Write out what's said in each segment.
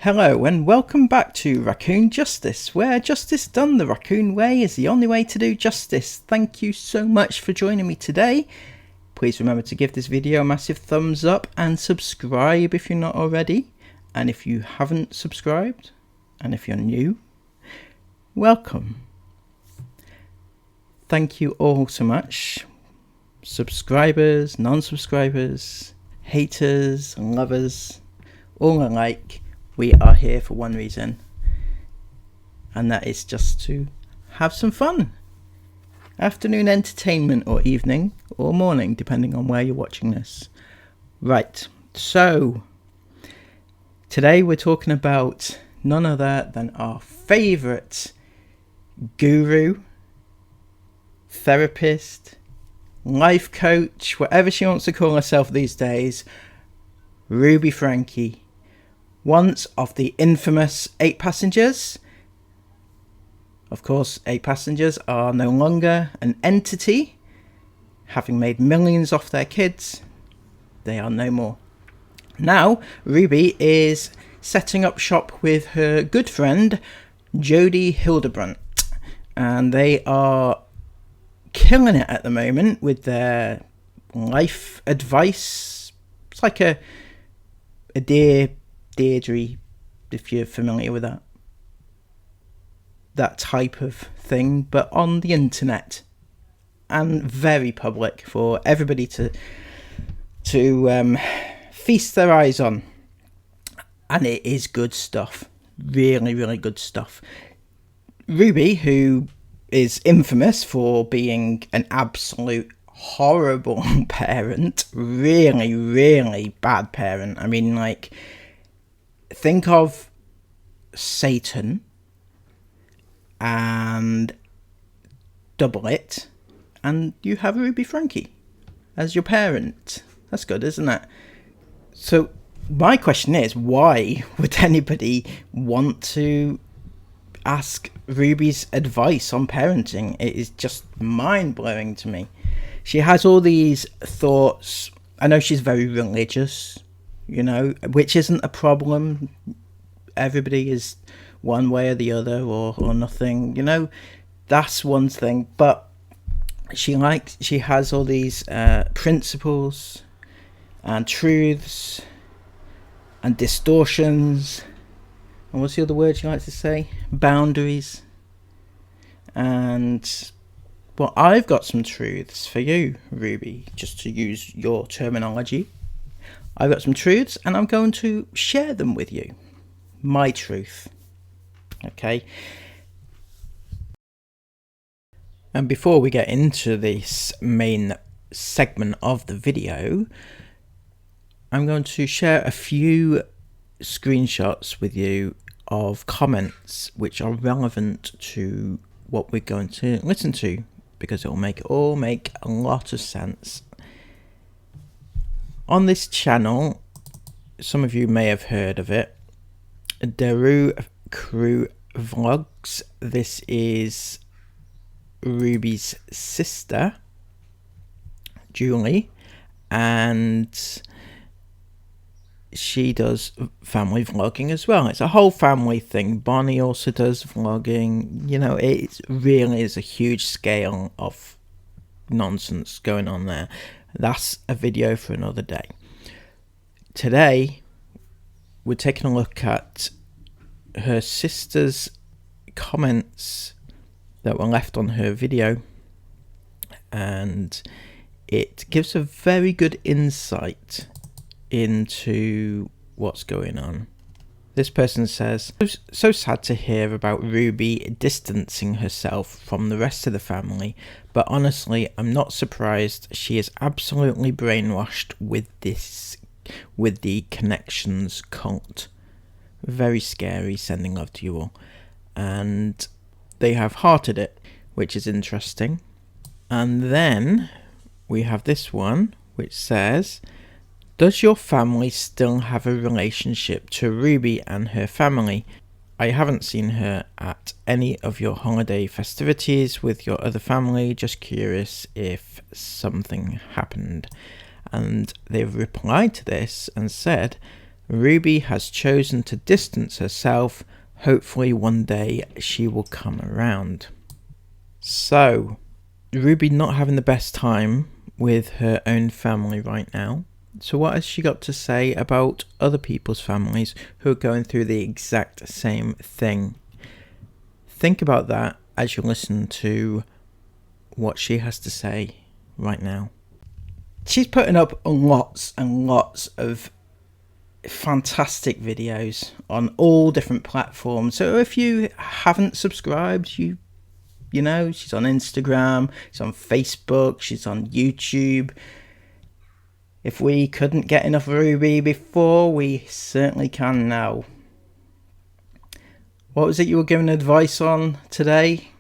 Hello and welcome back to Raccoon Justice, where justice done the Raccoon way is the only way to do justice. Thank you so much for joining me today. Please remember to give this video a massive thumbs up and subscribe if you're not already. And if you haven't subscribed, and if you're new, welcome. Thank you all so much. Subscribers, non-subscribers, haters and lovers, all alike. We are here for one reason, and that is just to have some fun. Afternoon entertainment, or evening, or morning, depending on where you're watching this. Right, so today we're talking about none other than our favourite guru, therapist, life coach, whatever she wants to call herself these days, Ruby Frankie. Once of the infamous 8 passengers. Of course, 8 passengers are no longer an entity. Having made millions off their kids, they are no more. Now, Ruby is setting up shop with her good friend, Jodie Hildebrandt. And they are killing it at the moment with their life advice. It's like a Deirdre, if you're familiar with that type of thing, but on the internet and very public for everybody to feast their eyes on. And it is good stuff, really good stuff. Ruby, who is infamous for being an absolute horrible parent, really bad parent. I mean, like, think of Satan and double it, and you have Ruby Frankie as your parent. That's good, isn't it? So my question is, why would anybody want to ask Ruby's advice on parenting? It is just mind-blowing to me. She has all these thoughts. I know she's very religious, you know, which isn't a problem. Everybody is one way or the other, or nothing, you know, that's one thing. But she has all these principles and truths and distortions, and what's the other word she likes to say? Boundaries. And well, I've got some truths for you, Ruby, just to use your terminology. I've got some truths and I'm going to share them with you. My truth. Okay. And before we get into this main segment of the video, I'm going to share a few screenshots with you of comments which are relevant to what we're going to listen to, because it will all make a lot of sense. On this channel, some of you may have heard of it, Daru Crew Vlogs. This is Ruby's sister, Julie, and she does family vlogging as well. It's a whole family thing. Bonnie also does vlogging. You know, it really is a huge scale of nonsense going on there. That's a video for another day. Today, we're taking a look at her sister's comments that were left on her video, and it gives a very good insight into what's going on. This person says, so sad to hear about Ruby distancing herself from the rest of the family, but honestly, I'm not surprised. She is absolutely brainwashed with the connections cult. Very scary. Sending love to you all. And they have hearted it, which is interesting. And then we have this one, which says, does your family still have a relationship to Ruby and her family? I haven't seen her at any of your holiday festivities with your other family. Just curious if something happened. And they've replied to this and said, Ruby has chosen to distance herself. Hopefully one day she will come around. So, Ruby not having the best time with her own family right now. So what has she got to say about other people's families who are going through the exact same thing? Think about that as you listen to what she has to say right now. She's putting up lots and lots of fantastic videos on all different platforms. So if you haven't subscribed, you know, she's on Instagram, she's on Facebook, she's on YouTube. If we couldn't get enough Ruby before, we certainly can now. What was it you were giving advice on today?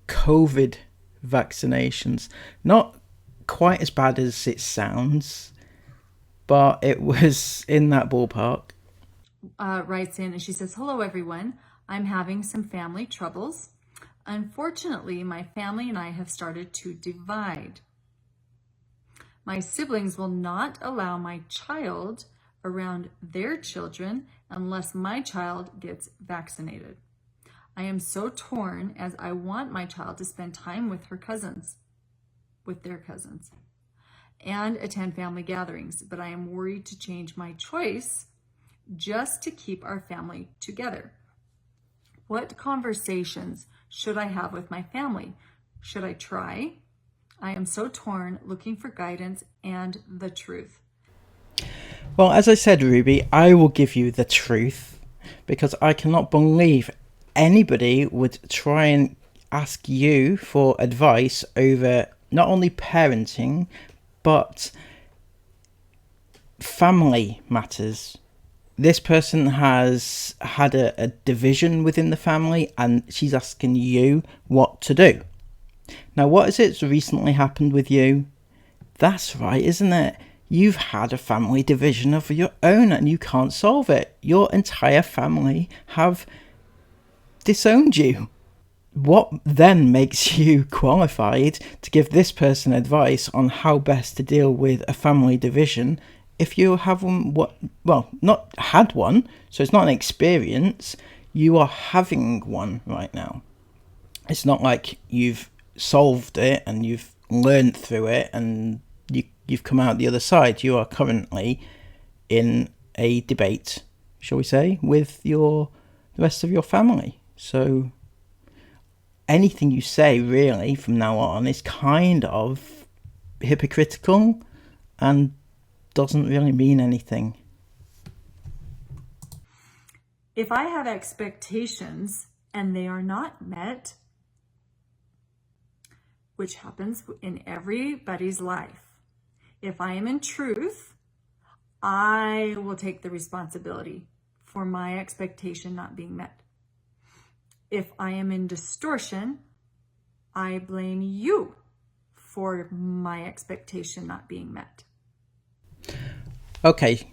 COVID vaccinations. Not quite as bad as it sounds, but it was in that ballpark. Writes in and she says, "Hello everyone, I'm having some family troubles. Unfortunately, my family and I have started to divide. My siblings will not allow my child around their children unless my child gets vaccinated. I am so torn as I want my child to spend time with their cousins, and attend family gatherings, but I am worried to change my choice just to keep our family together. What conversations should I have with my family? Should I try? I am so torn, looking for guidance and the truth." Well, as I said, Ruby, I will give you the truth, because I cannot believe anybody would try and ask you for advice over not only parenting, but family matters. This person has had a division within the family, and she's asking you what to do. Now, what is it that's recently happened with you? That's right, isn't it? You've had a family division of your own and you can't solve it. Your entire family have disowned you. What then makes you qualified to give this person advice on how best to deal with a family division if you haven't, not had one, so it's not an experience, you are having one right now. It's not like you've solved it and you've learned through it and you've come out the other side. You are currently in a debate, shall we say, with the rest of your family. So anything you say really from now on is kind of hypocritical and doesn't really mean anything. If I have expectations and they are not met, which happens in everybody's life, if I am in truth, I will take the responsibility for my expectation not being met. If I am in distortion, I blame you for my expectation not being met. Okay,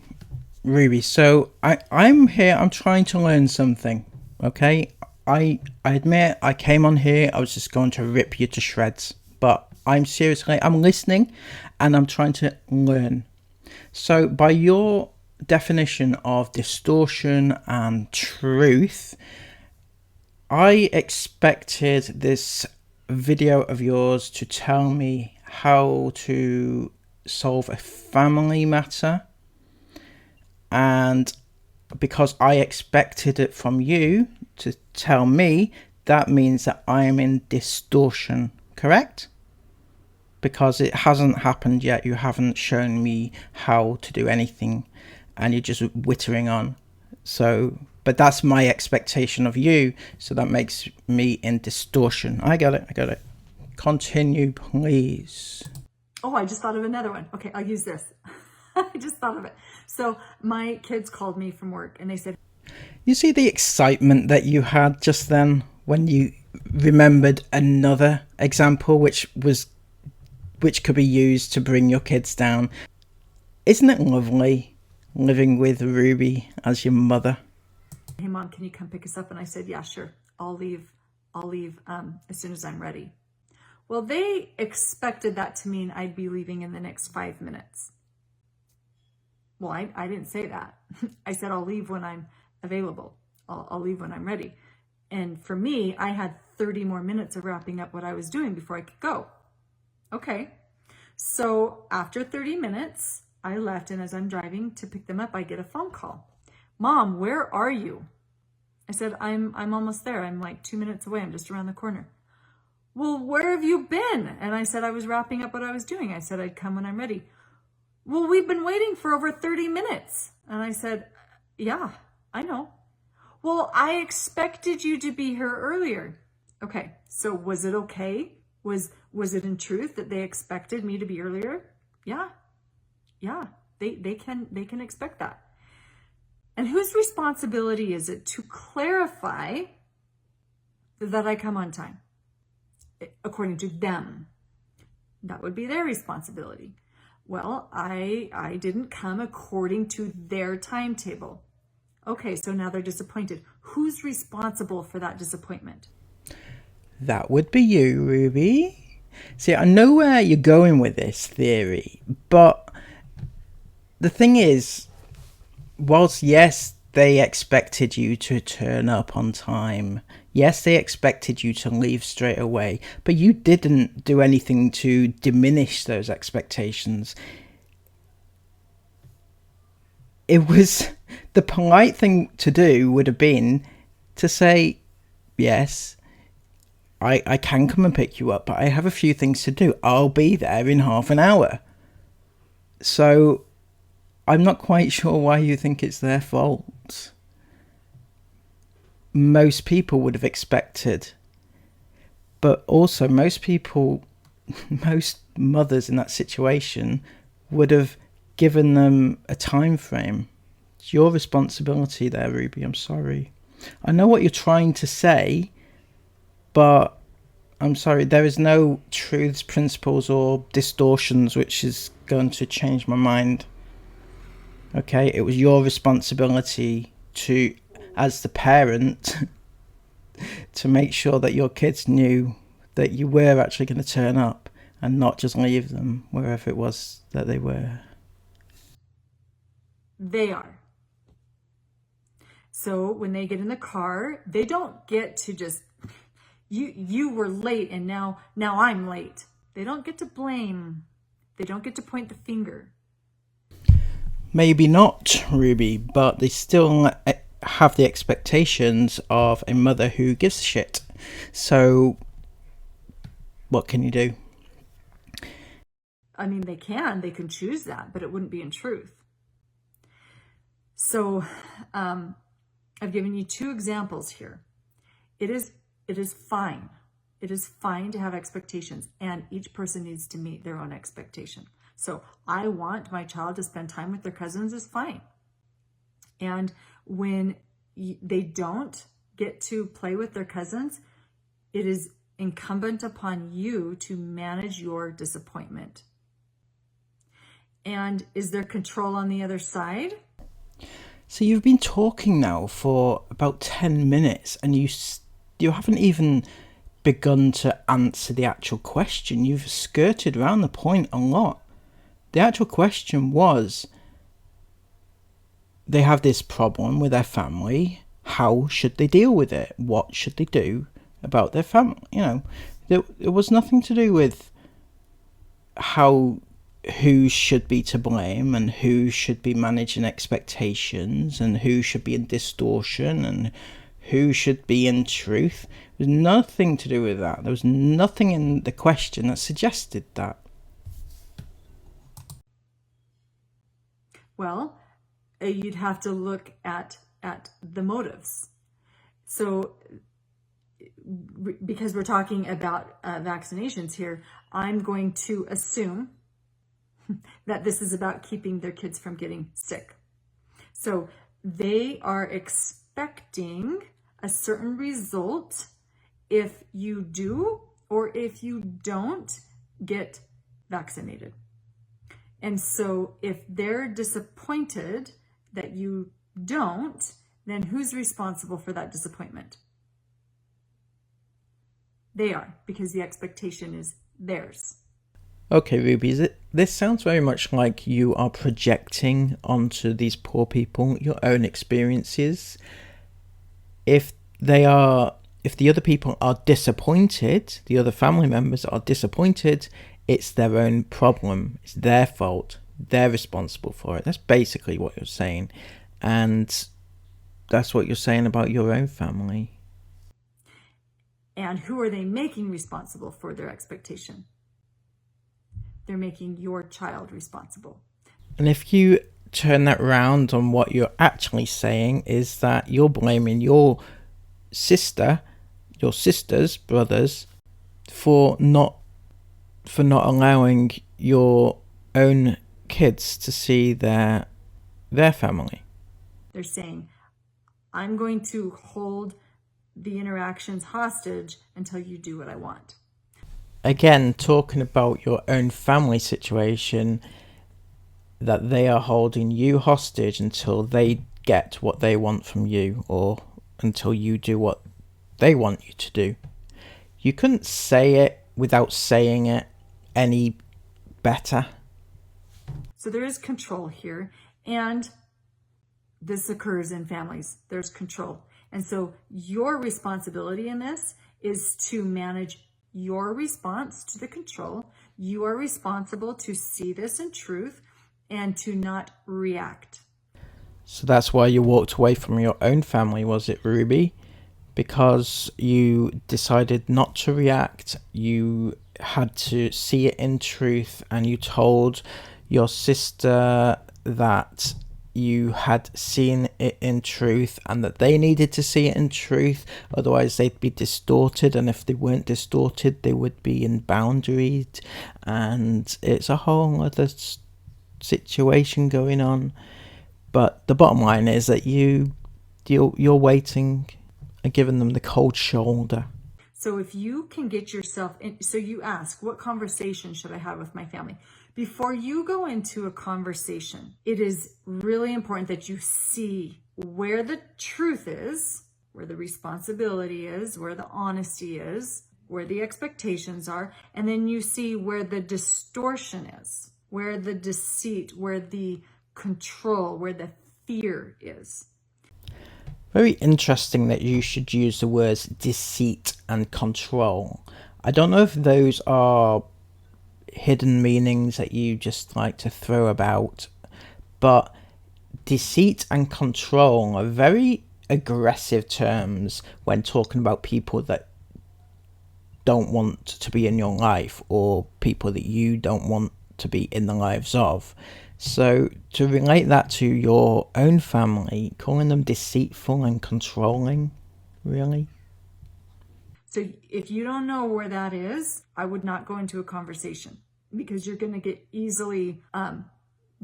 Ruby, so I'm here, I'm trying to learn something, okay? I admit I came on here, I was just going to rip you to shreds, but I'm listening and I'm trying to learn. So by your definition of distortion and truth, I expected this video of yours to tell me how to solve a family matter, and because I expected it from you to tell me, that means that I am in distortion, correct? Because it hasn't happened yet, you haven't shown me how to do anything and you're just wittering on. So, but that's my expectation of you, so that makes me in distortion. I got it. Continue, please. Oh, I just thought of another one. Okay, I'll use this. I just thought of it. So my kids called me from work and they said, you see the excitement that you had just then when you remembered another example which could be used to bring your kids down. Isn't it lovely living with Ruby as your mother? "Hey Mom, can you come pick us up?" And I said, "Yeah, sure. I'll leave as soon as I'm ready." Well, they expected that to mean I'd be leaving in the next 5 minutes. Well, I didn't say that. I said, I'll leave when I'm available. I'll leave when I'm ready. And for me, I had 30 more minutes of wrapping up what I was doing before I could go. Okay. So after 30 minutes, I left, and as I'm driving to pick them up, I get a phone call. Mom, where are you? I said, I'm almost there. I'm like 2 minutes away. I'm just around the corner. Well, where have you been? And I said, I was wrapping up what I was doing. I said, I'd come when I'm ready. Well, we've been waiting for over 30 minutes. And I said, yeah, I know. Well, I expected you to be here earlier. Okay, so was it okay? Was it in truth that they expected me to be earlier? Yeah, they can expect that. And whose responsibility is it to clarify that I come on time? According to them, that would be their responsibility. Well, I didn't come according to their timetable. Okay, so now they're disappointed. Who's responsible for that disappointment? That would be you, Ruby. See, I know where you're going with this theory, but the thing is, whilst yes, they expected you to turn up on time, yes, they expected you to leave straight away, but you didn't do anything to diminish those expectations. It was the polite thing to do would have been to say, yes, I can come and pick you up, but I have a few things to do. I'll be there in half an hour. So I'm not quite sure why you think it's their fault. Most people would have expected, but also most mothers in that situation would have given them a time frame. It's your responsibility there, Ruby. I'm sorry. I know what you're trying to say, but I'm sorry, there is no truths, principles, or distortions which is going to change my mind. Okay, it was your responsibility to, as the parent, to make sure that your kids knew that you were actually going to turn up and not just leave them wherever it was that they were. They are. So when they get in the car, they don't get to just, you were late and now I'm late. They don't get to blame. They don't get to point the finger. Maybe not, Ruby, but they still have the expectations of a mother who gives a shit. So what can you do? I mean, they can choose that, but it wouldn't be in truth. So I've given you 2 examples here. It is fine. It is fine to have expectations, and each person needs to meet their own expectation. So I want my child to spend time with their cousins is fine. And when they don't get to play with their cousins, it is incumbent upon you to manage your disappointment. And is there control on the other side? So you've been talking now for about 10 minutes and you haven't even begun to answer the actual question. You've skirted around the point a lot. The actual question was, they have this problem with their family. How should they deal with it? What should they do about their family? You know, it was nothing to do with who should be to blame and who should be managing expectations and who should be in distortion and who should be in truth. There was nothing to do with that. There was nothing in the question that suggested that. Well, you'd have to look at the motives. So because we're talking about vaccinations here, I'm going to assume that this is about keeping their kids from getting sick. So they are expecting a certain result if you do or if you don't get vaccinated. And so if they're disappointed that you don't, then who's responsible for that disappointment? They are, because the expectation is theirs. Okay, Ruby, this sounds very much like you are projecting onto these poor people your own experiences. If if the other people are disappointed, the other family members are disappointed, it's their own problem. It's their fault. They're responsible for it. That's basically what you're saying. And that's what you're saying about your own family. And who are they making responsible for their expectation? They're making your child responsible. And if you turn that round on what you're actually saying is that you're blaming your sisters, brothers, for not allowing your own kids to see their family. They're saying, I'm going to hold the interactions hostage until you do what I want. Again, talking about your own family situation, that they are holding you hostage until they get what they want from you, or until you do what they want you to do. You couldn't say it without saying it any better. So there is control here, and this occurs in families. There's control. And so your responsibility in this is to manage your response to the control. You are responsible to see this in truth and to not react. So that's why you walked away from your own family, was it, Ruby? Because you decided not to react, you had to see it in truth, and you told your sister that you had seen it in truth and that they needed to see it in truth, otherwise they'd be distorted, and if they weren't distorted they would be in boundaries, and it's a whole other situation going on. But the bottom line is that you're waiting and giving them the cold shoulder. So if you can get yourself in, so you ask, what conversation should I have with my family? Before you go into a conversation, it is really important that you see where the truth is, where the responsibility is, where the honesty is, where the expectations are, and then you see where the distortion is, where the deceit, where the control, where the fear is. Very interesting that you should use the words deceit and control. I don't know if those are hidden meanings that you just like to throw about, but deceit and control are very aggressive terms when talking about people that don't want to be in your life, or people that you don't want to be in the lives of. So to relate that to your own family, calling them deceitful and controlling, really? So if you don't know where that is, I would not go into a conversation, because you're going to get easily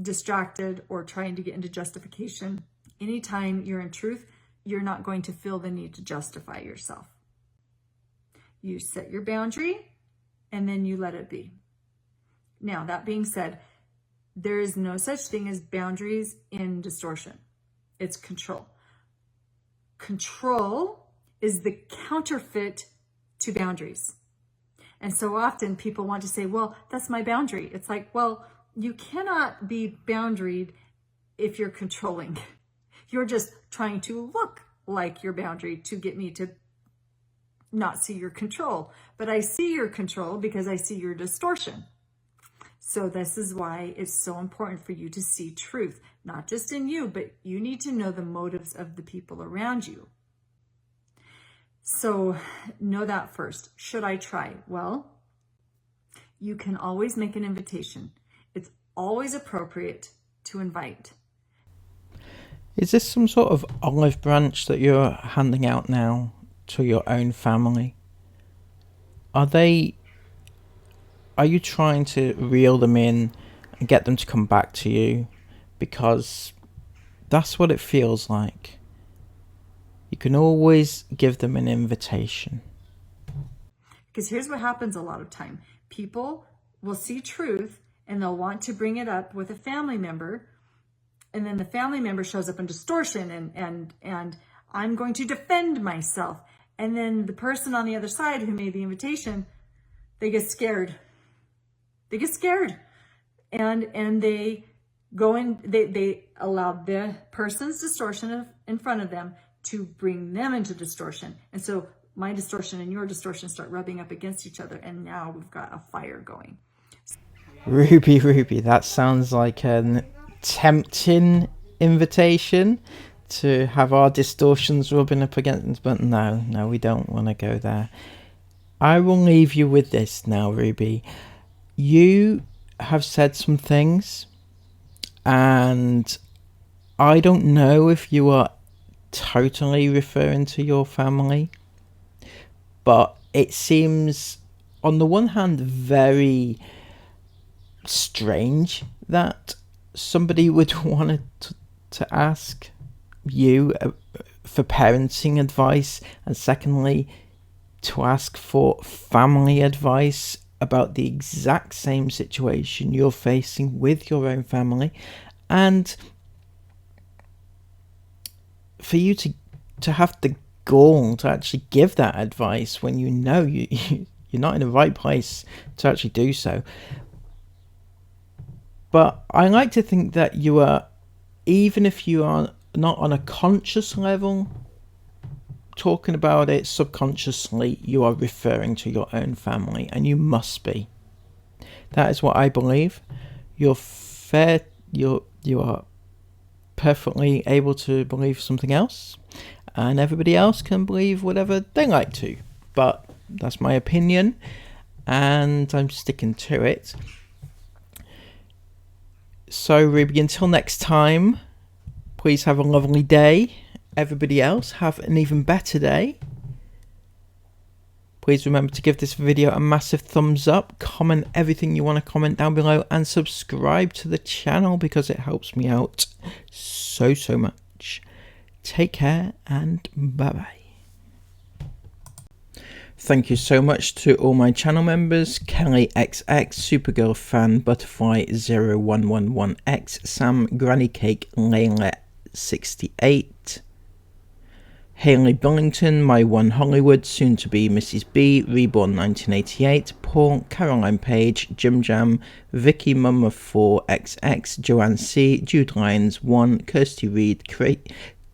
distracted or trying to get into justification. Anytime you're in truth, you're not going to feel the need to justify yourself. You set your boundary and then you let it be. Now, that being said, there is no such thing as boundaries in distortion. It's control. Control is the counterfeit to boundaries. And so often people want to say, well, that's my boundary. It's like, well, you cannot be boundaried if you're controlling. You're just trying to look like your boundary to get me to not see your control. But I see your control because I see your distortion. So this is why it's so important for you to see truth, not just in you, but you need to know the motives of the people around you. So know that first. Should I try? Well, you can always make an invitation. It's always appropriate to invite. Is this some sort of olive branch that you're handing out now to your own family? Are you trying to reel them in and get them to come back to you? Because that's what it feels like. You can always give them an invitation. Because here's what happens a lot of time. People will see truth and they'll want to bring it up with a family member. And then the family member shows up in distortion and I'm going to defend myself. And then the person on the other side who made the invitation, they get scared. they get scared, and they go in, they allow the person's distortion in front of them to bring them into distortion. And so my distortion and your distortion start rubbing up against each other, and now we've got a fire going. Ruby, that sounds like an tempting invitation to have our distortions rubbing up against, but no, we don't want to go there. I will leave you with this now, Ruby. You have said some things, and I don't know if you are totally referring to your family, but it seems on the one hand very strange that somebody would want to ask you for parenting advice, and secondly to ask for family advice about the exact same situation you're facing with your own family, and for you to have the gall to actually give that advice when you know you're not in the right place to actually do so. But I like to think that you are, even if you are not on a conscious level talking about it, subconsciously you are referring to your own family, and you must be. That is what I believe. You are perfectly able to believe something else, and everybody else can believe whatever they like to, but that's my opinion and I'm sticking to it. So Ruby, until next time, please have a lovely day. Everybody else, have an even better day. Please remember to give this video a massive thumbs up, comment everything you want to comment down below, and subscribe to the channel because it helps me out so much. Take care and bye bye. Thank you so much to all my channel members: Kelly XX, Supergirl Fan, Butterfly 0111X, Sam, Granny Cake, Layla 68, Hayley Billington, My One Hollywood, soon to be Mrs. B, Reborn 1988, Paul, Caroline Page, Jim Jam, Vicky Mumma 4XX, Joanne C, Jude Lyons 1, Kirsty Reed,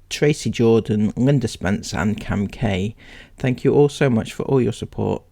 Tracy Jordan, Linda Spence and Cam K. Thank you all so much for all your support.